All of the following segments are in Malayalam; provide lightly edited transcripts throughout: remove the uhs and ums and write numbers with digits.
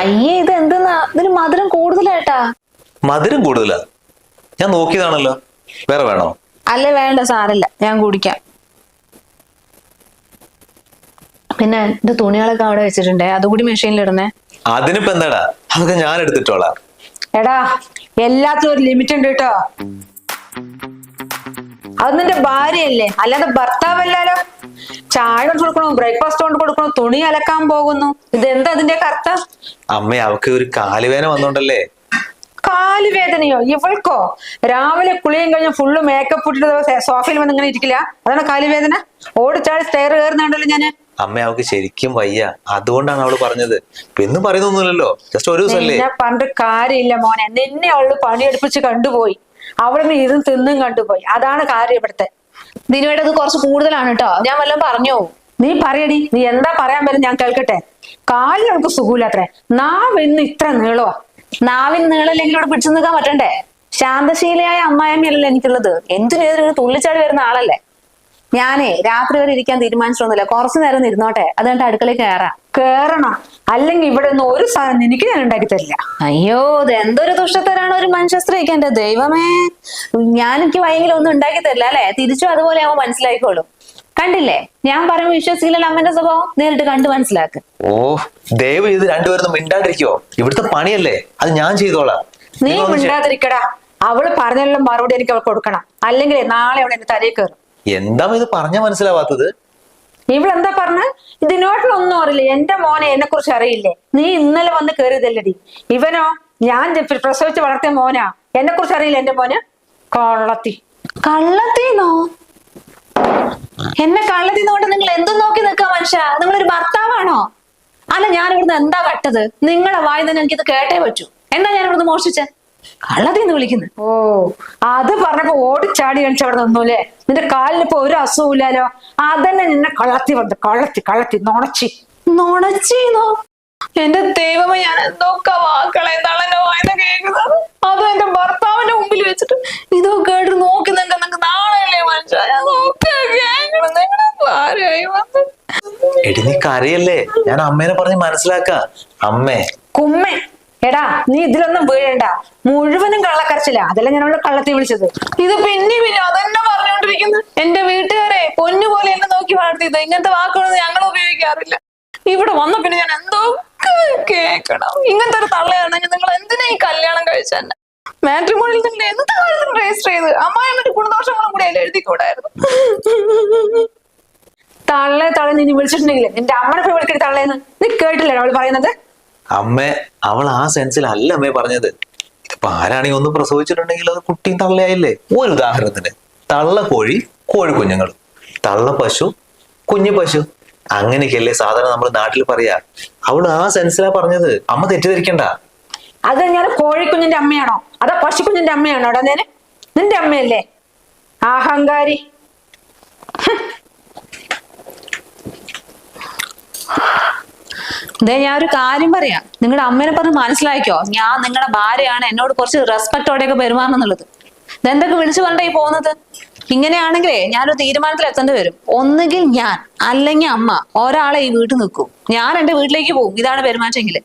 അയ്യേ ഇത് എന്തെന്നാ ഇതിന് മധുരം കൂടുതലായിട്ടാ. മധുരം കൂടുതലാ? ഞാൻ നോക്കിയതാണല്ലോ. വേറെ വേണോ? അല്ല വേണ്ട, സാരല്ല, ഞാൻ കുടിക്കാം. പിന്നെ എന്റെ തുണികളൊക്കെ അവിടെ വെച്ചിട്ടുണ്ടേ, അതുകൂടി മെഷീനിൽ ഇടുന്നേ. അതിനിപ്പോ എന്താടാ, അതൊക്കെ ഞാൻ എടുത്തിട്ടോളാം. എടാ എല്ലാത്തിനും ഒരു ലിമിറ്റ് ഉണ്ട് കേട്ടോ. അത് നിന്റെ ഭാര്യയല്ലേ, അല്ലാതെ ഭർത്താവല്ലാലോ. ചായ കൊണ്ട് കൊടുക്കണോ, ബ്രേക്ക്ഫാസ്റ്റ് കൊണ്ട് കൊടുക്കണോ, തുണി അലക്കാൻ പോകുന്നു, ഇതെന്താ അതിന്റെ അർത്ഥം? അമ്മ അവക്ക് ഒരു കാലുവേദന വന്നോണ്ടല്ലേ. കാലുവേദനയോ ഇവൾക്കോ? രാവിലെ കുളിയും കഴിഞ്ഞ ഫുള്ള് മേക്കപ്പ് ഇട്ടിട്ട് സോഫയിൽ വന്ന് ഇങ്ങനെ ഇരിക്കില്ല, അതാണ് കാലുവേദന? ഓടിച്ചാടി സ്റ്റെയർ കയറുന്നുണ്ടല്ലോ ഞാന്. അമ്മ അവക്ക് ശരിക്കും വയ്യ, അതുകൊണ്ടാണ് അവള് പറഞ്ഞത്. പിന്നെ പറയുന്നൊന്നുമില്ലല്ലോ, ജസ്റ്റ് ഒരു ദിവസമല്ലേ. നിന്നെ പറഞ്ഞിട്ട് കാര്യമില്ല മോനെ, നിന്നെ അവള് പണിയെടുപ്പിച്ച് കണ്ടുപോയി, അവിടെ നിന്ന് ഇരുന്ന് തിന്നും കണ്ടുപോയി, അതാണ് കാര്യം ഇവിടുത്തെ. ദിനുവേട്ട ഇത് കുറച്ച് കൂടുതലാണ് കേട്ടോ, ഞാൻ വല്ലതും പറഞ്ഞോ? നീ പറയടി, നീ എന്താ പറയാൻ വരും ഞാൻ കേൾക്കട്ടെ. കാലിൽ നമുക്ക് സുഖമില്ലാത്രേ, നാവ് ഇന്ന് ഇത്ര നീളവാ. നാവിൻ നീളല്ലെങ്കിൽ ഇവിടെ പിടിച്ചു നിൽക്കാൻ പറ്റണ്ടേ? ശാന്തശീലയായ അമ്മായിയമ്മയല്ലേ എനിക്കുള്ളത്, എന്തിനേതൊരു തുള്ളിച്ചാടി വരുന്ന ആളല്ലേ. ഞാനേ രാത്രി വരെ ഇരിക്കാൻ തീരുമാനിച്ചിട്ടൊന്നുമില്ല, കുറച്ചു നേരം ഇരുന്നോട്ടെ, അതുകൊണ്ട് അടുക്കളയിൽ കേറണം. അല്ലെങ്കിൽ ഇവിടെ ഒന്നും ഒരു സാധനം എനിക്ക് ഞാൻ ഉണ്ടാക്കി തരില്ല. അയ്യോ ഇത് എന്തൊരു ദുഷ്ടത്തരാണ് ഒരു മനുഷ്യസ്ത്രീക്ക്, എന്റെ ദൈവമേ. ഞാനെനിക്ക് വൈകിലും ഒന്നും ഉണ്ടാക്കി തരില്ല അല്ലെ? തിരിച്ചും അതുപോലെ ആവുമ്പോ മനസ്സിലായിക്കോളും. കണ്ടില്ലേ, ഞാൻ പറയുമ്പോ വിശ്വസിക്കില്ലല്ലോ അമ്മന്റെ സ്വഭാവം, നേരിട്ട് കണ്ടു മനസ്സിലാക്ക്. ഓ ദയവ് ഇത് രണ്ടുപേരും മിണ്ടാണ്ടിരിക്കോ, ഇവിടുത്തെ പണിയല്ലേ, അത് ഞാൻ ചെയ്തോളാം. നീ മിണ്ടാതിരിക്കടാ, അവള് പറഞ്ഞല്ലോ മറുപടി എനിക്ക് അവൾ കൊടുക്കണം, അല്ലെങ്കിൽ നാളെ അവൾ എന്റെ തലയിൽ കയറും. എന്താ ഇത് പറഞ്ഞാ മനസ്സിലാവാത്തത്? ഇവളെന്താ പറഞ്ഞ? ഇതിനോട്ടിലൊന്നും അറിയില്ല, എന്റെ മോനെ എന്നെ കുറിച്ച് അറിയില്ലേ? നീ ഇന്നലെ വന്ന് കയറിയതല്ലടി. ഇവനോ, ഞാൻ പ്രസവിച്ച് വളർത്തിയ മോനാ, എന്നെ കുറിച്ച് അറിയില്ല എന്റെ മോന്. കള്ളത്തി. കള്ളത്തിന്നോ? എന്നെ കള്ളത്തിന്നുകൊണ്ട് നിങ്ങൾ എന്തും നോക്കി നിൽക്കാ മനുഷ്യ? നിങ്ങളൊരു ഭർത്താവാണോ? അല്ല, ഞാൻ ഇവിടുന്ന് എന്താ കട്ടത്? നിങ്ങളെ വായി തന്നെ എനിക്കിത് കേട്ടേ പറ്റൂ. എന്താ ഞാൻ ഇവിടുന്ന് മോഷിച്ചേ? കള്ളത്തിന്ന് വിളിക്കുന്നു. ഓ അത് പറഞ്ഞപ്പോ ഓടിച്ചാടി കാണിച്ച് അവിടെ നിന്നൂല്ലേ? നിന്റെ കാലിനിപ്പോ ഒരു അസുഖം ഇല്ലാലോ, അതന്നെ നിന്നെ കള്ളത്തി വന്ന് കള്ളത്തി കള്ളത്തി നുണച്ചി. നുണച്ചിന്നോ? എന്റെ ദൈവമേ, ഞാൻ എന്തൊക്കെ വാക്കളെ തളനോ എന്ന് കേൾക്കുന്നത്, അതും എന്റെ ഭർത്താവിന്റെ മുമ്പിൽ വെച്ചിട്ട് ഇതോ കേട്ട് നോക്കി നിങ്ങൾക്ക് നാളെയല്ലേ മനുഷ്യ? എടി നീ കരയല്ലേ, ഞാൻ അമ്മേനെ പറഞ്ഞ് മനസ്സിലാക്ക. അമ്മേ കുമ്മേ, എടാ നീ ഇതിലൊന്നും വീഴണ്ട, മുഴുവനും കള്ളക്കരച്ചില്ല, അതല്ല ഞാൻ അവളെ കള്ളത്തി വിളിച്ചത്. ഇത് പിന്നെ അതെന്നെ പറഞ്ഞോണ്ടിരിക്കുന്നു. എന്റെ വീട്ടുകാരെ പൊന്നുപോലെ എന്നെ നോക്കി വളർത്തിയത്, ഇങ്ങനത്തെ വാക്കുകളൊന്നും ഞങ്ങൾ ഉപയോഗിക്കാറില്ല. ഇവിടെ വന്ന പിന്നെ ഞാൻ എന്തോ കേക്കണം. ഇങ്ങനത്തെ ഒരു തള്ളയാണെങ്കിൽ നിങ്ങൾ എന്തിനാ ഈ കല്യാണം കഴിച്ചെന്നെ? മാട്രിമോണിയിൽ നിങ്ങൾ എന്ത് കാര്യത്തിൽ രജിസ്റ്റർ ചെയ്ത് അമ്മായിമ്മന്റെ ഗുണദോഷങ്ങളും കൂടി അതിൽ എഴുതിക്കൂടായിരുന്നു? തള്ളെ നീ വിളിച്ചിട്ടുണ്ടെങ്കിൽ നിന്റെ അമ്മനെ പോയി വിളിക്കരുത് തള്ളേന്ന്. നീ കേട്ടില്ലേ അവൾ പറയുന്നത്? അമ്മേ, അവൾ ആ സെൻസിലല്ല അമ്മേ പറഞ്ഞത്. ഇതിപ്പോ ആരാണെങ്കിൽ ഒന്ന് പ്രസവിച്ചിട്ടുണ്ടെങ്കിൽ അത് കുട്ടിയും തള്ളയായില്ലേ. ഒരു ഉദാഹരണത്തിന് തള്ള കോഴി, കോഴി കുഞ്ഞുങ്ങൾ, തള്ള പശു, കുഞ്ഞു പശു, അങ്ങനെയൊക്കെയല്ലേ സാധാരണ നമ്മൾ നാട്ടിൽ പറയാ. അവള് ആ സെൻസിലാ പറഞ്ഞത്, അമ്മ തെറ്റിദ്ധരിക്കണ്ട. അത് ഞാൻ കോഴിക്കുഞ്ഞിന്റെ അമ്മയാണോ അതോ പശുക്കുഞ്ഞിന്റെ അമ്മയാണോ? അവിടെ നേരെ നിന്റെ അമ്മയല്ലേ, അഹങ്കാരി. ഇതേ ഞാൻ ഒരു കാര്യം പറയാം, നിങ്ങളുടെ അമ്മേനെ പറഞ്ഞ് മനസ്സിലാക്കിയോ, ഞാൻ നിങ്ങളുടെ ഭാര്യയാണ്, എന്നോട് കുറച്ച് റെസ്പെക്ടോടെയൊക്കെ പെരുമാറണം എന്നുള്ളത്. ഇതെന്തൊക്കെ വിളിച്ചു പറഞ്ഞേ ഈ പോകുന്നത്? ഇങ്ങനെയാണെങ്കിലേ ഞാനൊരു തീരുമാനത്തിൽ എത്തേണ്ടി വരും. ഒന്നുകിൽ ഞാൻ അല്ലെങ്കിൽ അമ്മ, ഒരാളെ ഈ വീട്ടിൽ നിൽക്കും, ഞാൻ എന്റെ വീട്ടിലേക്ക് പോകും. ഇതാണ് പെരുമാറ്റമെങ്കിൽ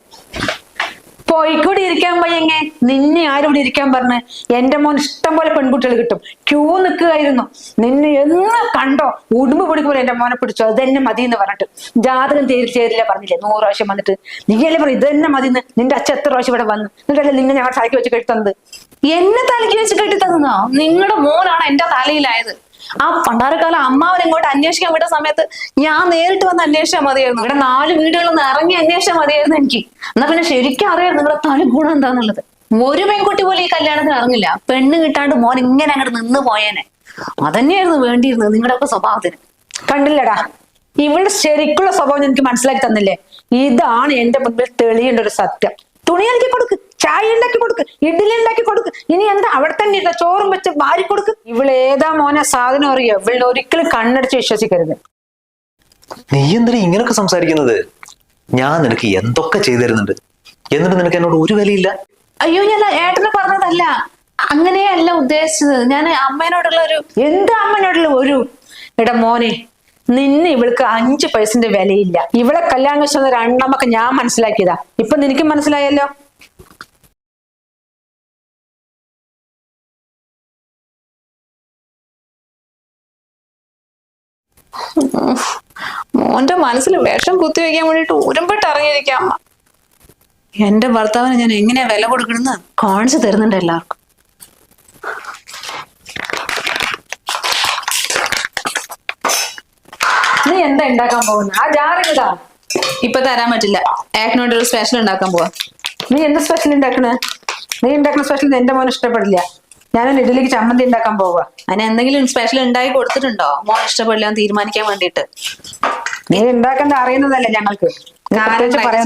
പോയിക്കൂടി ഇരിക്കാൻ പയ്യങ്ങ. നിന്നെ ആരും ഇവിടെ ഇരിക്കാൻ പറഞ്ഞ്? എന്റെ മോൻ ഇഷ്ടം പോലെ പെൺകുട്ടികൾ കിട്ടും, ക്യൂ നിൽക്കുകയായിരുന്നു. നിന്നെ എന്ന് കണ്ടോ ഉടുമ്പ് പിടിക്കുമ്പോൾ എന്റെ മോനെ പിടിച്ചോ, ഇതെന്നെ മതി എന്ന് പറഞ്ഞിട്ട്. ജാതകം ചേരില്ല പറഞ്ഞില്ലേ 100 പ്രാവശ്യം വന്നിട്ട്? നീയല്ലേ പറഞ്ഞു ഇതെന്നെ മതി എന്ന്? നിന്റെ അച്ഛൻ എത്ര പ്രാവശ്യം ഇവിടെ വന്നു, എന്നിട്ടല്ലേ നിന്നെ ഞങ്ങൾ തലയ്ക്ക് വെച്ച് കെട്ടിത്തന്നത്? എന്നെ തലയ്ക്ക് വെച്ച് കെട്ടിത്തന്നോ? നിങ്ങളുടെ മോനാണ് എന്റെ തലയിലായത്. ആ പണ്ടാരക്കാലം അമ്മാവൻ ഇങ്ങോട്ട് അന്വേഷിക്കാൻ വിട്ട സമയത്ത് ഞാൻ നേരിട്ട് വന്ന് അന്വേഷിച്ചാൽ മതിയായിരുന്നു. ഇവിടെ 4 വീടുകളിൽ ഇറങ്ങി അന്വേഷിച്ചാൽ മതിയായിരുന്നു എനിക്ക്. എന്നാ പിന്നെ ശരിക്കും അറിയായിരുന്നു നിങ്ങളുടെ തനി ഗുണം എന്താന്നുള്ളത്. ഒരു പെൺകുട്ടി പോലെ ഈ കല്യാണത്തിന് ഇറങ്ങില്ല, പെണ്ണ് കിട്ടാണ്ട് മോൻ ഇങ്ങനെ അങ്ങോട്ട് നിന്ന് പോയേനെ. അതന്നെയായിരുന്നു വേണ്ടിയിരുന്നത് നിങ്ങളുടെ ഒക്കെ സ്വഭാവത്തിന്. കണ്ടില്ലടാ, ഇവളുടെ ശരിക്കുള്ള സ്വഭാവം എനിക്ക് മനസ്സിലാക്കി തന്നില്ലേ? ഇതാണ് എന്റെ മുൻപിൽ തെളിയേണ്ട ഒരു സത്യം. തുണി അലക്കി കൊടുക്ക്, ചായ ഉണ്ടാക്കി കൊടുക്ക്, ഇഡ്ഡലി ഉണ്ടാക്കി കൊടുക്ക്, ഇനി എന്താ അവിടെ തന്നെ ഇരുന്ന ചോറും വെച്ച് വാരി കൊടുക്ക്. ഇവളേതാ മോനെ സാധനം അറിയോ? ഇവളുടെ ഒരിക്കലും കണ്ണടച്ച് വിശ്വസിക്കരുത്. നീ എന്തിനാ ഇങ്ങനൊക്കെ സംസാരിക്കുന്നത്? ഞാൻ നിനക്ക് എന്തൊക്കെ ചെയ്തു തരുന്നുണ്ട്, എന്നിട്ട് നിനക്ക് എന്നോട് ഒരു വിലയില്ല. അയ്യോ, ഞാൻ ഏട്ടനെ പറഞ്ഞതല്ല, അങ്ങനെയല്ല ഉദ്ദേശിച്ചത്. ഞാൻ അമ്മേനോടുള്ള ഒരു എന്താ അമ്മനോടുള്ള ഒരു? എടാ മോനെ, നിന്നെ ഇവൾക്ക് 5 പൈസന്റെ വിലയില്ല. ഇവളെ കല്യാണം കഴിച്ച രണ്ടാമൊക്കെ ഞാൻ മനസ്സിലാക്കിയതാ. ഇപ്പൊ നിനക്ക് മനസ്സിലായല്ലോ. മോന്റെ മനസ്സിൽ വിഷം കുത്തിവെക്കാൻ വേണ്ടിട്ട് ഉരമ്പിട്ട് ഇറങ്ങിയിരിക്കാം അമ്മ. എന്റെ ഭർത്താവിന് ഞാൻ എങ്ങനെയാ വില കൊടുക്കണമെന്ന് കാണിച്ചു തരുന്നുണ്ട് എല്ലാവർക്കും. നീ എന്താ ഉണ്ടാക്കാൻ പോകുന്നത്? ആ ജാറിതാ. ഇപ്പൊ തരാൻ പറ്റില്ല. ഏട്ടനോട് ഒരു സ്പെഷ്യൽ ഉണ്ടാക്കാൻ പോവാ. നീ എന്ത് സ്പെഷ്യൽ ഉണ്ടാക്കണേ? നീ ഉണ്ടാക്കുന്ന സ്പെഷ്യൽ എന്റെ മോൻ ഇഷ്ടപ്പെടില്ല. ഞാനൊരു ഇഡ്ഡലിക്ക് ചമ്മന്തി ഉണ്ടാക്കാൻ പോവുക. അതിന് എന്തെങ്കിലും സ്പെഷ്യൽ ഉണ്ടാക്കി കൊടുത്തിട്ടുണ്ടോ മോൻ ഇഷ്ടപ്പെടില്ല തീരുമാനിക്കാൻ വേണ്ടിട്ട്? നീ ഉണ്ടാക്കേണ്ട അറിയുന്നതല്ലേ ഞങ്ങൾക്ക്.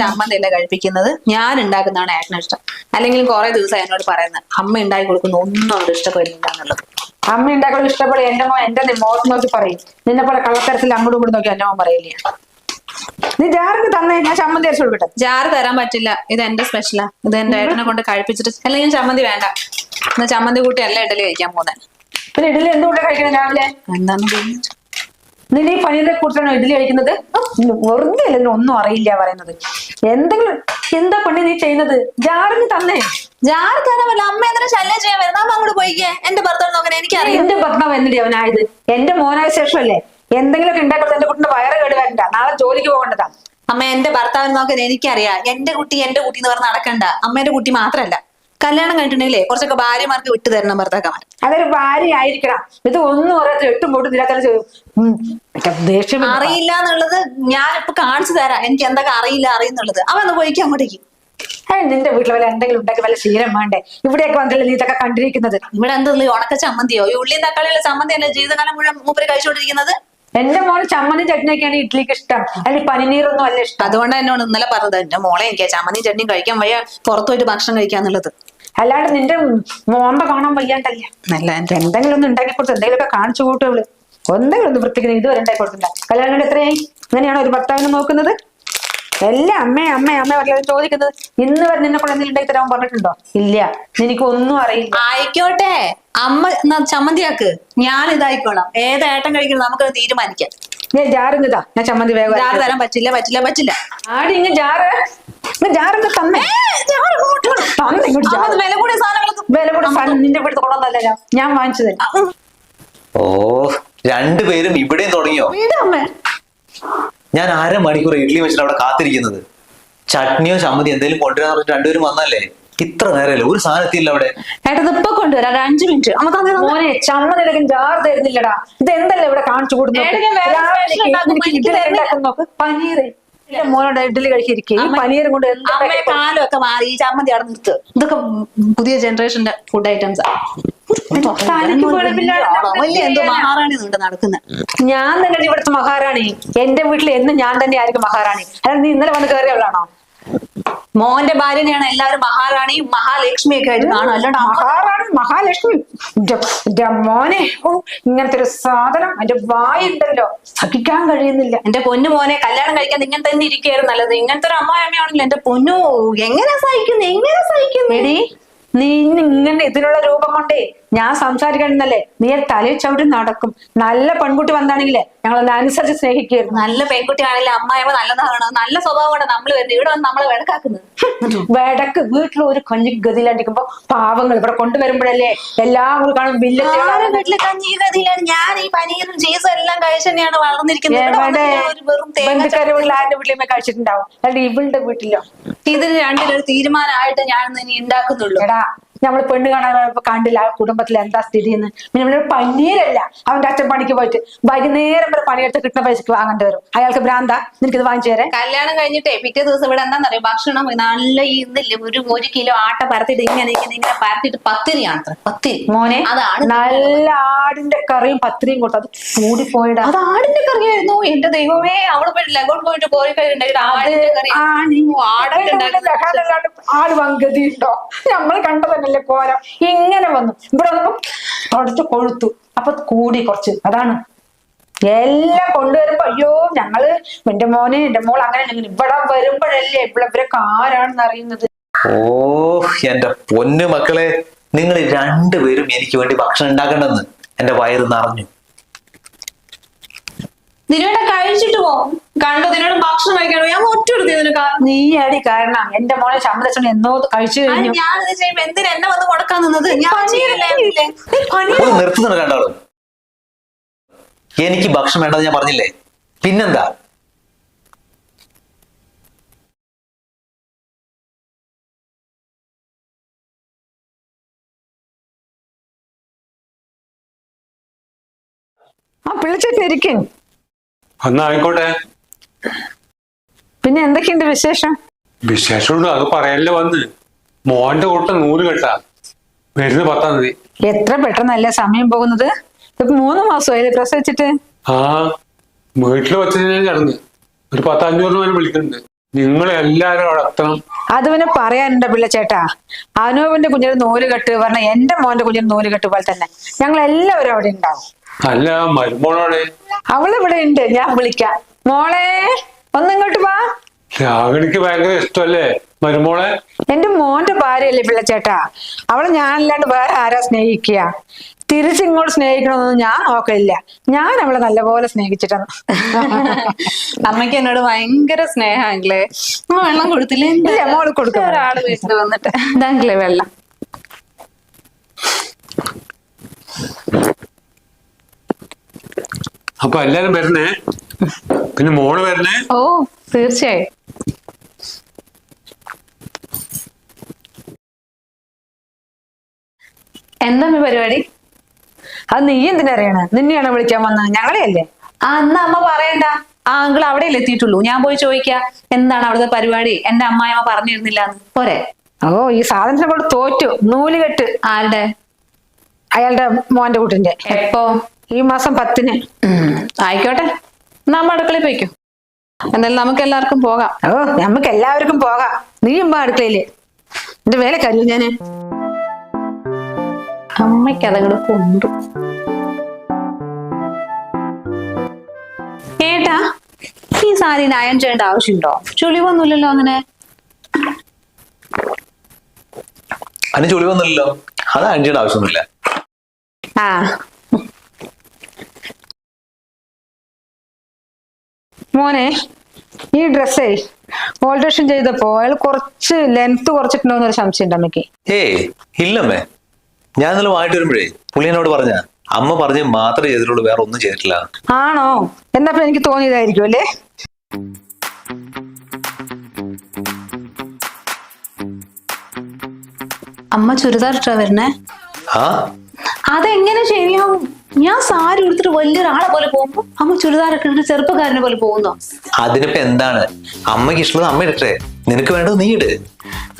ചമ്മന്തി അല്ല കഴിപ്പിക്കുന്നത്, ഞാൻ ഉണ്ടാക്കുന്നതാണ് ഏട്ടന് ഇഷ്ടം. അല്ലെങ്കിൽ കുറെ ദിവസം എന്നോട് പറയുന്നത് അമ്മ ഉണ്ടാക്കി കൊടുക്കുന്ന ഒന്നും അവിടെ ഇഷ്ടപ്പെടില്ല എന്നുള്ളത്. അമ്മ ഉണ്ടാക്കുന്നത് ഇഷ്ടപ്പെടും. എന്റെ മോൻ എന്റെ മുഖത്ത് നോക്കി പറയും. നിന്നെ പോലെ കള്ളത്തരത്തിൽ അങ്ങോട്ടും ഇങ്ങോട്ടും നോക്കി എന്റെ മോൻ പറയില്ല. നീ ജാറിന് തന്നെ ഞാൻ ചമ്മന്തി അരച്ചു കൊടുക്കട്ടെ? ജാറ് തരാൻ പറ്റില്ല. ഇത് എന്റെ സ്പെഷ്യലാ. ഇത് എന്റെ ഏട്ടനെ കൊണ്ട് കഴിപ്പിച്ചിട്ട് അല്ലെങ്കിൽ ചമ്മന്തി വേണ്ട. എന്നാ ചമ്മന്തി കൂട്ടി അല്ല ഇഡലി കഴിക്കാൻ പോകുന്നത്. പിന്നെ ഇഡലി എന്തുകൊണ്ട് കഴിക്കണം രാവിലെ? എന്താന്ന് തോന്നുന്നു. നിന്നെ ഈ പനീറിനെ കുറിച്ചാണോ ഇഡലി കഴിക്കുന്നത്? വെറുതെ അല്ലെങ്കിലും ഒന്നും അറിയില്ല പറയുന്നത്. എന്തെങ്കിലും എന്താ പണി നീ ചെയ്യുന്നത്? ജാറിന് തന്നെ. ജാറ് തരാമല്ല. അമ്മ എന്തിനാ ശല്യം ചെയ്യാൻ വരുന്നത്? അമ്മ അങ്ങോട്ട് പോയിക്കേ. എന്റെ ഭർത്താവ് നോക്കാൻ എനിക്കറിയാം. എന്റെ ഭർത്താവ് എന്നിട്ട് അവനായത് എന്റെ മോനായ ശേഷമല്ലേ. എന്തെങ്കിലുമൊക്കെ ഉണ്ടാക്കുന്നത് എന്റെ കുട്ടിന്റെ വയറ് കേട് വരണ്ട. നാളെ ജോലിക്ക് പോകേണ്ടതാ. അമ്മ എന്റെ ഭർത്താവിനെ നോക്കാൻ എനിക്കറിയാം. എന്റെ കുട്ടി എന്ന് പറഞ്ഞ് നടക്കണ്ട. അമ്മേന്റെ കുട്ടി മാത്രല്ല. കല്യാണം കഴിഞ്ഞിട്ടുണ്ടെങ്കിലേ കുറച്ചൊക്കെ ഭാര്യമാർക്ക് വിട്ടു തരണം ഭർത്താക്കന്മാർ. അതൊരു ഭാര്യ ആയിരിക്കണം. ഇത് ഒന്നും പറയാത്ത 8 പോട്ടും ദേഷ്യം. അറിയില്ല എന്നുള്ളത് ഞാനിപ്പോ കാണിച്ചു തരാം. എനിക്ക് എന്തൊക്കെ അറിയുന്നുള്ളത്. അവ ഒന്ന് പോയിക്കും അങ്ങോട്ടേക്ക്. നിന്റെ വീട്ടിൽ വല്ല എന്തെങ്കിലും ഉണ്ടാക്കി വല്ല ശീലം വേണ്ടേ? ഇവിടെയൊക്കെ വന്നില്ല നീ ഇതൊക്കെ കണ്ടിരിക്കുന്നത്. ഇവിടെ എന്തെങ്കിലും ഉണക്ക ചമ്മന്തിയോ ഈ ഉള്ളിയും തക്കാളിയുള്ള ചമ്മന്തി അല്ലേ ജീവിതകാലം മുഴുവൻ മൂപ്പര് കഴിച്ചുകൊണ്ടിരിക്കുന്നത്? എന്റെ മോന് ചമ്മന്തി ചട്നിയൊക്കെയാണ് ഇഡ്ലിക്ക് ഇഷ്ടം. അല്ലെങ്കിൽ പനിനീരൊന്നും അല്ല ഇഷ്ടം. അതുകൊണ്ട് എന്നോട് ഇന്നലെ പറഞ്ഞത് എന്റെ മോളെ എനിക്ക് ചമ്മന്തി ചട്നിയും കഴിക്കാൻ വയ്യ, പുറത്തു പോയിട്ട് ഭക്ഷണം കഴിക്കാന്നുള്ളത്. അല്ലാണ്ട് നിന്റെ മോമ്പ കാണാൻ വയ്യാണ്ടല്ല. നല്ല എന്തെങ്കിലും ഒന്ന് ഉണ്ടാക്കി കൊടുത്ത് എന്തെങ്കിലുമൊക്കെ കാണിച്ചു കൂട്ടുള്ളൂ. എന്തെങ്കിലും ഒന്ന് വൃത്തിക്ക് ഇതുവരെ ഉണ്ടാക്കി കൊടുത്തില്ല. കല്യാണം കൊണ്ട് എത്രയായി? ഇങ്ങനെയാണോ ഒരു ഭർത്താവിനെ നോക്കുന്നത്? എല്ലാം അമ്മേ അമ്മേ അമ്മ പറഞ്ഞത് ചോദിക്കുന്നത്. ഇന്ന് വരെ നിന്നെ കൊണ്ട് എന്തെങ്കിലും ഉണ്ടാക്കി തരാൻ പറഞ്ഞിട്ടുണ്ടോ? ഇല്ല. നിനക്ക് ഒന്നും അറിയില്ല. ആയിക്കോട്ടെ അമ്മ ചമ്മന്തിയാക്ക്, ഞാൻ ഇതായിക്കോളാം. ഏതേട്ടൻ കഴിക്കണം നമുക്കത് തീരുമാനിക്കാം. ഞാൻ ജാറിങ്ങതാ. ഞാൻ ചമ്മന്തി വേഗം ജാറ് തരാൻ പറ്റില്ല. ആടി ഇങ്ങ് ജാറ് ജാറിന്റെ തന്നെ വില കൂടിയ സാധനങ്ങളൊക്കെ വില കൂടെ സാധനം നിന്റെ വീട്ടിൽ കൊണ്ടുവന്നല്ല ഞാൻ വാങ്ങിച്ചു തരാം. ഓ, രണ്ടുപേരും ഇവിടെയും തുടങ്ങിയോ? ഞാൻ 1/2 മണിക്കൂർ ഇഡ്ഡലി വെച്ചിട്ട് അവിടെ കാത്തിരിക്കുന്നത്. ചട്നിയോ ചമ്മന്തി എന്തെങ്കിലും കൊണ്ടുവരാൻ പറഞ്ഞിട്ട് രണ്ടുപേരും വന്നല്ലേ. ഇത്ര നേരമല്ലേ ഒരു സാധനം എത്തിയില്ല അവിടെ. ഏട്ടത് ഇപ്പൊ കൊണ്ടുവരാം. 5 മിനിറ്റ്. മോനെ ചമ്മന്തി ജാറ് തരുന്നില്ലടാ. ഇത് എന്തല്ലേ ഇവിടെ കാണിച്ചു കൊടുക്കുന്നു? നോക്ക് പനീറ്. മോനോട് ഇഡ്ഡലി കഴിച്ചിരിക്കും. ഈ പനീറും കൊണ്ട് അമ്മയെ കാലമൊക്കെ മാറി. ഈ ചമ്മന്തി അവിടെ നിർത്ത്. ഇതൊക്കെ പുതിയ ജനറേഷന്റെ ഫുഡ് ഐറ്റംസ്. എന്തോ മഹാറാണി നടക്കുന്നത്. ഞാൻ തന്നെ ഇവിടുത്തെ മഹാറാണി. എന്റെ വീട്ടിൽ എന്നും ഞാൻ തന്നെ ആയിരിക്കും മഹാറാണി. അല്ല നീ ഇന്നലെ വന്ന് കയറിയവളാണോ? മോന്റെ ഭാര്യനെയാണ് എല്ലാവരും മഹാറാണിയും മഹാലക്ഷ്മി ഒക്കെ ആയിട്ട് കാണും. അല്ലാണ്ട് മഹാറാണി മഹാലക്ഷ്മി മോനെ. ഇങ്ങനത്തെ ഒരു സാധനം എന്റെ വായുണ്ടല്ലോ, സഹിക്കാൻ കഴിയുന്നില്ല. എന്റെ പൊന്നു മോനെ കല്യാണം കഴിക്കാൻ ഇങ്ങനെ തന്നെ ഇരിക്കുകയായിരുന്നു നല്ലത്. ഇങ്ങനത്തെ ഒരു അമ്മായിയമ്മയാണെങ്കിലും എന്റെ പൊന്നു എങ്ങനെ സഹിക്കുന്നു എടി. നീ ഇങ്ങനെ ഇതിനുള്ള രൂപം കൊണ്ടേ ഞാൻ സംസാരിക്കണമെന്നല്ലേ നീ തലയിൽ ചവിട്ടി നടക്കും. നല്ല പെൺകുട്ടി വന്നാണെങ്കിലേ ഞങ്ങൾ അനുസരിച്ച് സ്നേഹിക്കുകയായിരുന്നു. നല്ല പെൺകുട്ടി ആണെങ്കിലും അമ്മായിയമ്മ നല്ലതാണ്. നല്ല സ്വഭാവം കൊണ്ട് നമ്മൾ വരുന്നത്. ഇവിടെ വന്ന് നമ്മളെ വെടക്കാക്കുന്നത്. വെടക്ക് വീട്ടിൽ ഒരു കഞ്ഞി ഗതിയിലാണ്ടിരിക്കുമ്പോ പാവങ്ങൾ ഇവിടെ കൊണ്ടുവരുമ്പോഴല്ലേ എല്ലാം കൂടി കാണും. വീട്ടില് കഞ്ഞി ഗതിയിലാണ്. ഞാൻ ഈ പനീറും ചീസും എല്ലാം കഴിച്ച് തന്നെയാണ് വളർന്നിരിക്കുന്നത്. ബന്ധുക്കാരുള്ള ആരുടെ വീട്ടിലുമേ കഴിച്ചിട്ടുണ്ടാവും. അല്ലാണ്ട് ഇവളുടെ വീട്ടിലോ? ഇതിന് രണ്ടിലൊരു തീരുമാനമായിട്ട് ഞാൻ ഇനി ഉണ്ടാക്കുന്നുള്ളൂ. എടാ നമ്മള് പെണ്ണ് കാണാൻ കണ്ടില്ല ആ കുടുംബത്തിൽ എന്താ സ്ഥിതി എന്ന്. പിന്നെ പനീരല്ല അവന്റെ അച്ഛൻ പണിക്ക് പോയിട്ട് വൈകുന്നേരം വരെ പണിയെടുത്ത് കിട്ടുന്ന പൈസക്ക് വാങ്ങേണ്ടി വരും. അയാൾക്ക് ഭ്രാന്താ നിനക്കിത് വാങ്ങിച്ചു തരാൻ? കല്യാണം കഴിഞ്ഞിട്ടേ പിറ്റേ ദിവസം ഇവിടെ എന്താണെന്നറിയോ ഭക്ഷണം നല്ല ഇന്നില്ലേ ഒരു കിലോ ആട്ട പരത്തിട്ട് ഇങ്ങനെ പരത്തിട്ട് പത്തിരിയാണ്. പത്തിരി മോനെ അതാണ് നല്ല ആടിന്റെ കറിയും പത്തിരിയും കൊടുത്തു. അത് കൂടിപ്പോയിടാ. അത് ആടിന്റെ കറിയായിരുന്നു. എന്റെ ദൈവമേ അവിടെ പോയിട്ട് ലഗോൺ പോയിട്ട് പോയി കഴിഞ്ഞിട്ടുണ്ടെങ്കിൽ ആട് വങ്കതി ഉണ്ടോ? നമ്മൾ കണ്ടതന്നെ കോലം ഇങ്ങനെ വന്നു. ഇവിടെ വന്നപ്പോ തുടച്ച് കൊഴുത്തു. അപ്പൊ കൂടി കുറച്ച്. അതാണ് എല്ലാം കൊണ്ടുവരുമ്പോ അയ്യോ ഞങ്ങള് എന്റെ മോനെ എന്റെ മോൾ അങ്ങനെ ഇവിടെ വരുമ്പോഴല്ലേ ഇവരൊക്കെ ആരാണെന്ന് അറിയുന്നത്. ഓ എന്റെ പൊന്നു മക്കളെ, നിങ്ങൾ രണ്ടുപേരും എനിക്ക് വേണ്ടി ഭക്ഷണം ഉണ്ടാക്കണ്ടെന്ന് എന്റെ വയറ് നിറഞ്ഞു. നിന്നോട് കഴിച്ചിട്ട് പോ. കണ്ടോ നിന്നോട് ഭക്ഷണം കഴിക്കണോ? ഞാൻ ഒറ്റ നിനക്ക്. നീ അടി കാരണം എന്റെ മോളെ ശമ്പളം എന്നോ കഴിച്ചു കഴിഞ്ഞു. ഞാനിത് ചെയ്യുമ്പോ എന്തിനാ എന്നെ വന്ന് കൊടുക്കാൻ നിന്നത്? നിർത്തുന്നുണ്ട് രണ്ടാളും. എനിക്ക് ഭക്ഷണം വേണ്ടത് ഞാൻ പറഞ്ഞില്ലേ, പിന്നെന്താ? പിള്ളച്ചേട്ടനിരിക്കും. ആയിക്കോട്ടെ. പിന്നെ എന്തൊക്കെയുണ്ട് വിശേഷം? വിശേഷമുണ്ട്, അത് പറയാനല്ലേ വന്ന്. മോന്റെ കൂട്ടം 100 കെട്ടാ വരുന്ന 10-ാം തീയതി. എത്ര പെട്ടെന്നല്ലേ സമയം പോകുന്നത്. ഇപ്പൊ 3 മാസമായി പ്രസവിച്ചിട്ട്. ആ വീട്ടില് വെച്ച് നടന്ന് ഒരു 10-500 രൂപ വിളിക്കുന്നുണ്ട്. നിങ്ങൾ എല്ലാരും അവിടെ എത്തണം. അത് പിന്നെ പറയാനുണ്ടോ പിള്ളച്ചേട്ടാ? അനൂപിന്റെ കുഞ്ഞിന് 100 കെട്ട് പറഞ്ഞ എന്റെ മോന്റെ കുഞ്ഞിന് 100 കെട്ട് പോലെ തന്നെ ഞങ്ങൾ എല്ലാവരും അവിടെ ഉണ്ടാവും. അല്ല മരുമോളോടെ? അവളിവിടെ ഉണ്ട്, ഞാൻ വിളിക്കാം. മോളെ ഒന്നിങ്ങോട്ട് വാ. രാഗണിക്ക് ഭയങ്കര ഇഷ്ടമല്ലേ മരുമോളെ? എന്റെ മോന്റെ ഭാര്യയല്ലേ പിള്ളച്ചേട്ടാ. അവളെ ഞാനല്ലാണ്ട് വേറെ ആരാ സ്നേഹിക്കുക? തിരിച്ചിങ്ങോട്ട് സ്നേഹിക്കണമെന്നൊന്നും ഞാൻ നോക്കില്ല. ഞാൻ അവളെ നല്ലപോലെ സ്നേഹിച്ചിട്ടാണ്. അമ്മയ്ക്ക് എന്നോട് ഭയങ്കര സ്നേഹമാങ്കിലേ. വെള്ളം കൊടുത്തില്ലേ? ഇല്ല, മോള് കൊടുക്കും. ഒരാള് വീട്ടിൽ വന്നിട്ട് ഇതാങ്കിലേ വെള്ളം. അപ്പൊ എല്ലാരും വരണേ, പിന്നെ മോള് വരണേ. ഓ തീർച്ചയായും. എന്താ പരിപാടി? അത് നീ എന്തിനറിയണ? നിന്നെയാണോ വിളിക്കാൻ വന്നത്? ഞങ്ങളെയല്ലേ. എന്നാ അമ്മ പറയണ്ട. അങ്കിൾ അവിടെയല്ലേ എത്തിയിട്ടുള്ളൂ. ഞാൻ പോയി ചോദിക്കാം എന്താണ് അവിടുത്തെ പരിപാടി. എന്റെ അമ്മായിമ്മ പറഞ്ഞിരുന്നില്ല പോരെ? ഓ ഈ സാധനത്തിനെ കൊണ്ട് തോറ്റു. 100 കെട്ട്. ആരുടെ? അയാളുടെ മോന്റെ കുട്ടിന്റെ. എപ്പോ? ഈ മാസം 10-ന്. ആയിക്കോട്ടെ, നമ്മ അടുക്കളയിൽ പോയിക്കോ. എന്നാലും നമുക്ക് എല്ലാവർക്കും പോകാം. ഓ നമുക്ക് എല്ലാവർക്കും പോകാം. നീ ഇമ്പ അടുക്കളയില്. എന്റെ വേല കല്ലു ഞാന്. അമ്മയ്ക്ക് അതങ്ങോട് കൊണ്ടു. ഏട്ടാ, ഈ സാരി അയൺ ചെയ്യേണ്ട ആവശ്യമുണ്ടോ? ചുളിവൊന്നുമില്ലല്ലോ അങ്ങനെ. അതിന് ചുളിവൊന്നുമില്ലല്ലോ, അത് അഞ്ചിയുടെ ആവശ്യമൊന്നുമില്ല. ആ മോനെ, ഈ ഡ്രസ്സേ ഓൾട്രേഷൻ ചെയ്തപ്പോ അയാൾ കുറച്ച് ലെങ്ത് കുറച്ചിട്ടുണ്ടോ എന്നൊരു സംശയം ഉണ്ട് അമ്മയ്ക്ക്. ഏയ് ഇല്ലമ്മേ, ഞാൻ ഇന്നലെ വായിട്ട് വരുമ്പോഴേ പുള്ളി എന്നോട് പറഞ്ഞ അമ്മ പറഞ്ഞ് മാത്രമേ ചെയ്തിട്ടുള്ളൂ, വേറെ ഒന്നും ചെയ്തിട്ടില്ല. ആണോ? എന്നപ്പോ എനിക്ക് തോന്നിയതായിരിക്കും അല്ലേ? അമ്മ ചുരിദാർ ഇട്ടാ വരണേ? ആ അതെങ്ങനെ ശരിയാവും? ഞാൻ സാരി എടുത്തിട്ട് വലിയൊരാളെ പോലെ പോകുമ്പോ അമ്മ ചുരിദാറൊക്കെ ഇട്ടിട്ട് ചെറുപ്പക്കാരനെ പോലെ പോകുന്നോ? അതിനിപ്പോ എന്താണ്? അമ്മയ്ക്ക് ഇഷ്ടമുള്ളത് അമ്മ ഇടട്ടെ, നിനക്ക് വേണ്ടത് നീ ഇട്.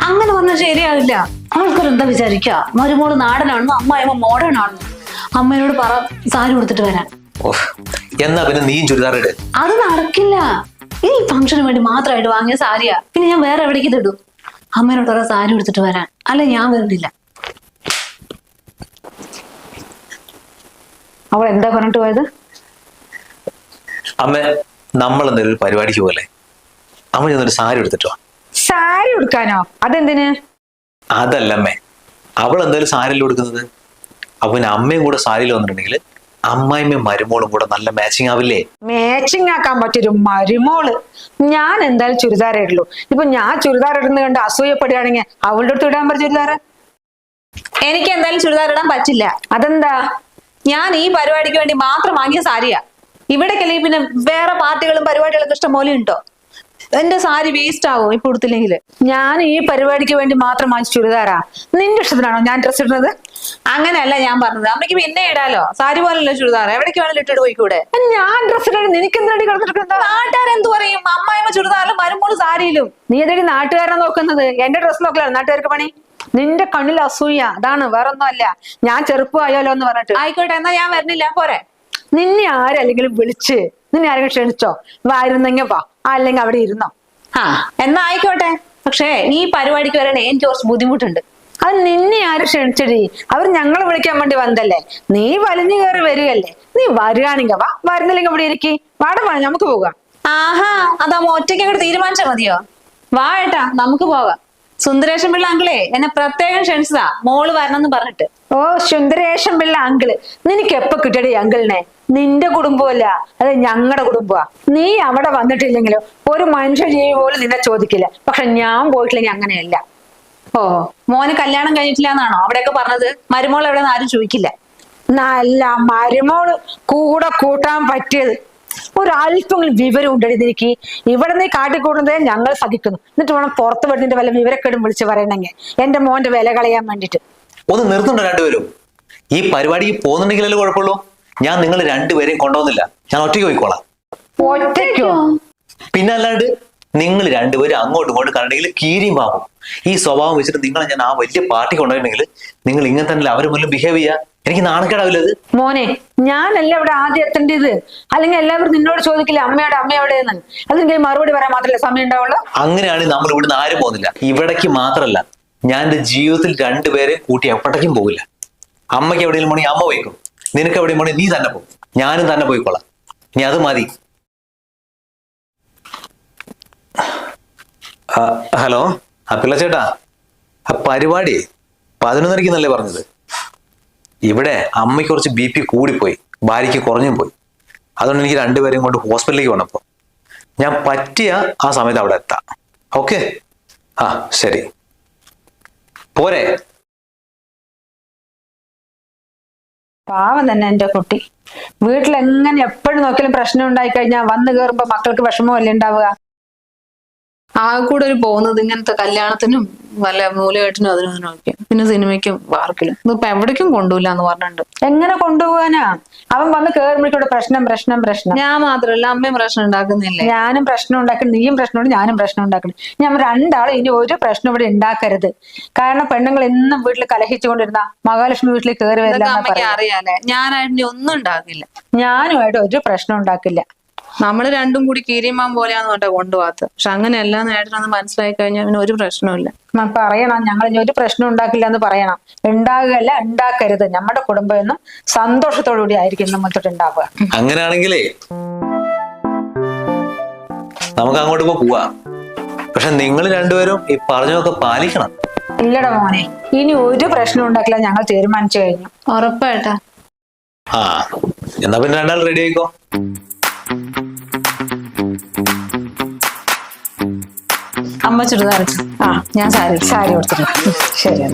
അങ്ങനെ പറഞ്ഞാൽ ശരിയാവില്ല. ആൾക്കാർ എന്താ വിചാരിക്കുക? മരുമോള് നാടനാണെന്നോ അമ്മായിമ്മ മോഡേൺ ആണെന്നോ? അമ്മയോട് പറ സാരി കൊടുത്തിട്ട് വരാൻ. എന്നാ പിന്നെ നീയും ചുരിദാർ ഇട്. അത് നടക്കില്ല. ഈ ഫംഗ്ഷന് വേണ്ടി മാത്രമായിട്ട് വാങ്ങിയ സാരിയാ. പിന്നെ ഞാൻ വേറെ എവിടേക്ക് ഇടും? അമ്മേനോട് പറ സാരി എടുത്തിട്ട് വരാൻ, അല്ല ഞാൻ വരുന്നില്ല. അവൾ എന്താ പറഞ്ഞിട്ട് പോയത്? അമ്മ നമ്മൾ എന്തെങ്കിലും ഒരു പരിപാടിക്ക് പോലെ അമ്മ ചെന്നൊരു സാരി എടുത്തിട്ടോ. സാരി ഉടുക്കാനോ? അതെന്തിന്? അതല്ലമ്മേ, അവൾ എന്തായാലും സാരിയിൽ കൊടുക്കുന്നത്. അപ്പൊ പിന്നെ അമ്മയും കൂടെ സാരിയിൽ വന്നിട്ടുണ്ടെങ്കിൽ അമ്മായിമ്മയും മരുമോളും കൂടെ നല്ല മാച്ചിങ് ആവില്ലേ? മാച്ചിങ് ആക്കാൻ പറ്റൊരു മരുമോള്. ഞാൻ എന്തായാലും ചുരിദാർ ഇടുള്ളൂ. ഇപ്പൊ ഞാൻ ചുരിദാർ ഇടുന്ന കണ്ട് അസൂയപ്പെടുകയാണെങ്കിൽ അവളുടെ അടുത്ത് ഇടാൻ പറ്റും ചുരിദാർ. എനിക്ക് എന്തായാലും ചുരിദാർ ഇടാൻ പറ്റില്ല. അതെന്താ? ഞാൻ ഈ പരിപാടിക്ക് വേണ്ടി മാത്രം വാങ്ങിയ സാരിയാ. ഇവിടേക്കല്ലേ പിന്നെ വേറെ പാർട്ടികളും പരിപാടികളൊക്കെ ഇഷ്ടം പോലെ ഉണ്ടോ? എന്റെ സാരി വേസ്റ്റ് ആവോ ഇപ്പൊ കൊടുത്തില്ലെങ്കിൽ? ഞാൻ ഈ പരിപാടിക്ക് വേണ്ടി മാത്രം വാങ്ങിച്ച ചുരിദാറാ. നിന്റെ ഇഷ്ടത്തിനാണോ ഞാൻ ഡ്രസ് ഇടുന്നത്? അങ്ങനെയല്ല ഞാൻ പറഞ്ഞത്. അമ്മയ്ക്ക് പിന്നെ ഇടാലോ, സാരി പോലല്ലോ ചുരിദാർ. എവിടേക്ക് വേണമെങ്കിലും ഇട്ടിട്ട് പോയിക്കൂടെ? ഞാൻ ഡ്രസ് ഇടാൻ നിനക്ക് എന്തിനാടി കിടന്നിട്ട്? നാട്ടുകാരെന്തു പറയും? അമ്മായിമ്മ ചുരിദാറിലും മരുമോള് സാരിയിലും. നീ ഏതാടി നാട്ടുകാരെ നോക്കുന്നത്? എന്റെ ഡ്രസ് നോക്കലാണ് നാട്ടുകാർക്ക് പണി. നിന്റെ കണ്ണിൽ അസൂയ, അതാണ്, വേറൊന്നും അല്ല. ഞാൻ ചെറുപ്പമായാലോ എന്ന് പറഞ്ഞിട്ട്. ആയിക്കോട്ടെ, എന്നാ ഞാൻ വരുന്നില്ല, പോരെ? നിന്നെ ആരെങ്കിലും വിളിച്ച് നിന്നെ ആരെങ്കിലും ക്ഷണിച്ചോ? വരുന്നെങ്കിൽ വാ, അല്ലെങ്കിൽ അവിടെ ഇരുന്നോ. ആ എന്നാ ആയിക്കോട്ടെ. പക്ഷേ ഈ പരിപാടിക്ക് വരാൻ എനിക്ക് കുറച്ച് ബുദ്ധിമുട്ടുണ്ട്. അത് നിന്നെ ആര് ക്ഷണിച്ചടി? അവർ ഞങ്ങളെ വിളിക്കാൻ വേണ്ടി വന്നല്ലേ. നീ വലിഞ്ഞു കയറി വരികയല്ലേ. നീ വരികയാണെങ്കിൽ വാ, വരുന്നില്ലെങ്കിൽ ഇവിടെ ഇരിക്കി. വാട വാ, നമുക്ക് പോകാം. ആഹാ, അതാവുമ്പോ ഒറ്റയ്ക്ക് അങ്ങോട്ട് തീരുമാനിച്ചാ മതിയോ? വാ ഏട്ടാ, നമുക്ക് പോകാം. സുന്ദരേശൻ പിള്ള അങ്കിളേ എന്നെ പ്രത്യേകം ക്ഷണിച്ചതാ മോള് വരണം എന്ന് പറഞ്ഞിട്ട്. ഓ സുന്ദരേശൻ പിള്ള അങ്കിള്, നിനക്ക് എപ്പോ കിട്ടിയടി അങ്കിളിനെ? നിന്റെ കുടുംബമല്ല, അത് ഞങ്ങളുടെ കുടുംബമാ. നീ അവിടെ വന്നിട്ടില്ലെങ്കിലോ ഒരു മനുഷ്യ ജീവി പോലും നിന്നെ ചോദിക്കില്ല. പക്ഷെ ഞാൻ പോയിട്ടില്ലെങ്കിൽ അങ്ങനെയല്ല. ഓ, മോന് കല്യാണം കഴിഞ്ഞിട്ടില്ല എന്നാണോ അവിടെയൊക്കെ പറഞ്ഞത്? മരുമോൾ എവിടെ ആരും ചോദിക്കില്ല. നല്ല മരുമോള് കൂടെ കൂട്ടാൻ പറ്റിയത്. ഒരല്പമെങ്കിലും വിവരം ഉണ്ടടി നിനക്ക്. ഇവിടെ നീ കാട്ടിക്കൂടുന്നതേ ഞങ്ങൾ സഹിക്കുന്നു. എന്നിട്ട് വേണം പുറത്ത് വിടുന്നതിന്റെ വല്ല വിവരക്കേടും വിളിച്ച് പറയണമെങ്കിൽ എന്റെ മോന്റെ വില കളയാൻ വേണ്ടിട്ട്. ഒന്ന് നിർത്തുണ്ടോ രണ്ടുപേരും? ഈ പരിപാടിക്ക് പോകുന്നുണ്ടെങ്കിലല്ലേ കുഴപ്പമുള്ളൂ. ഞാൻ നിങ്ങൾ രണ്ടുപേരെയും കൊണ്ടുവന്നില്ല, ഞാൻ ഒറ്റയ്ക്ക് പോയിക്കോളാം. ഒറ്റയ്ക്കോ? പിന്നെ അല്ലാണ്ട് നിങ്ങൾ രണ്ടുപേരും അങ്ങോട്ടും ഇങ്ങോട്ടും കണ്ടെങ്കിൽ കീരിയും പാമ്പും. ഈ സ്വഭാവം വെച്ചിട്ട് നിങ്ങളെ ഞാൻ ആ വലിയ പാർട്ടി കൊണ്ടുപോയിട്ടുണ്ടെങ്കിൽ നിങ്ങൾ ഇങ്ങനെ തന്നെ അവര് മുന്നിൽ ബിഹേവ് ചെയ്യാ. എനിക്ക് നാണക്കേടാവില്ല അത്. മോനെ, ഞാനല്ല ഇവിടെ ആദ്യം എത്തേണ്ടത്. അല്ലെങ്കിൽ എല്ലാവരും നിന്നോട് ചോദിക്കില്ല അമ്മയോടെന്ന്. അതെനിക്ക് മറുപടി പറയാൻ മാത്രമല്ല സമയം ഉണ്ടാവുള്ളൂ. അങ്ങനെയാണ് നമ്മൾ ഇവിടുന്ന് ആരും പോകുന്നില്ല. ഇവിടേക്ക് മാത്രല്ല, ഞാൻ എന്റെ ജീവിതത്തിൽ രണ്ടുപേരെ കൂട്ടി എപ്പോഴേക്കും പോകില്ല. അമ്മയ്ക്ക് എവിടെയെങ്കിലും പോണെങ്കിൽ അമ്മ പോയിക്കും, നിനക്ക് എവിടെയും പോണെങ്കിൽ നീ തന്നെ പോകും, ഞാനും തന്നെ പോയിക്കോളാം. ഇനി അത് മതി. ഹലോ, പിള്ള ചേട്ടാ, ആ പരിപാടി 11:30 പറഞ്ഞത്. ഇവിടെ അമ്മയ്ക്ക് കുറച്ച് BP കൂടിപ്പോയി, ഭാര്യയ്ക്ക് കുറഞ്ഞും പോയി. അതുകൊണ്ട് എനിക്ക് രണ്ടുപേരെയും കൊണ്ട് ഹോസ്പിറ്റലിലേക്ക് വന്നപ്പോ ഞാൻ പറ്റിയ ആ സമയത്ത് അവിടെ എത്താം. ഓക്കെ, ആ ശരി, പോരെ. പാവം തന്നെ എന്റെ കുട്ടി. വീട്ടിലെങ്ങനെ എപ്പോഴും നോക്കിയാലും പ്രശ്നം ഉണ്ടായി കഴിഞ്ഞാൽ വന്നു കയറുമ്പോ മക്കൾക്ക് വിഷമമല്ലേ ഉണ്ടാവുക. ആ കൂടെ ഒരു പോകുന്നത് ഇങ്ങനത്തെ കല്യാണത്തിനും വല്ല മൂലകെട്ടിനും അതിനും നോക്കി, പിന്നെ സിനിമയ്ക്കും പാർക്കിലും. ഇതിപ്പോ എവിടേക്കും കൊണ്ടുപോയില്ല എന്ന് പറഞ്ഞിട്ടുണ്ട്. എങ്ങനെ കൊണ്ടുപോകാനാ? അവൻ വന്ന് കയറുമ്പോഴേക്കൂടെ പ്രശ്നം പ്രശ്നം പ്രശ്നം. ഞാൻ മാത്രല്ല അമ്മയും പ്രശ്നം ഉണ്ടാക്കുന്നില്ലേ? ഞാനും പ്രശ്നം ഉണ്ടാക്കണം, നീയും പ്രശ്നമുണ്ട്, ഞാനും പ്രശ്നം ഉണ്ടാക്കണം. ഞാൻ രണ്ടാളും ഇനി ഒരു പ്രശ്നം ഇവിടെ ഉണ്ടാക്കരുത്. കാരണം പെണ്ണുങ്ങൾ എന്നും വീട്ടിൽ കലഹിച്ചുകൊണ്ടിരുന്ന മഹാലക്ഷ്മി വീട്ടിൽ കയറി വരില്ല. അമ്മയ്ക്ക് അറിയാലേ, ഞാനായിട്ട് ഒന്നും ഉണ്ടാക്കില്ല. ഞാനുമായിട്ട് ഒരു പ്രശ്നം ഉണ്ടാക്കില്ല. നമ്മള് രണ്ടും കൂടി കീരിമാൻ പോലെയാന്ന് പറഞ്ഞാ കൊണ്ടുപോകാത്ത. പക്ഷെ അങ്ങനെയല്ല, നേട്ടനൊന്ന് മനസ്സിലാക്കി കഴിഞ്ഞാൽ പിന്നെ ഒരു പ്രശ്നമില്ല. പറയണം, ഞങ്ങൾ ഇനി ഒരു പ്രശ്നം ഉണ്ടാക്കില്ല എന്ന് പറയണം. ഉണ്ടാകുകയല്ല, ഉണ്ടാക്കരുത്. നമ്മുടെ കുടുംബം എന്നും സന്തോഷത്തോടു കൂടി ആയിരിക്കും നമ്മൾ തൊട്ട് ഉണ്ടാവുക. അങ്ങനെയാണെങ്കിലേ നമുക്ക് അങ്ങോട്ട് ഇപ്പൊ പോവാ. പക്ഷെ നിങ്ങൾ രണ്ടുപേരും ഈ പറഞ്ഞതൊക്കെ പാലിക്കണം. ഇല്ലട മോനെ, ഇനി ഒരു പ്രശ്നം ഉണ്ടാക്കില്ല ഞങ്ങൾ തീരുമാനിച്ചു കഴിഞ്ഞു. ഉറപ്പായിട്ടാ. ആ, എന്നാ പിന്നെ രണ്ടാൾ റെഡി ആയിക്കോ. അമ്മ ചുരിദാർ, ആ ഞാൻ സാരി കൊടുത്തിട്ടുണ്ട്. ശരി.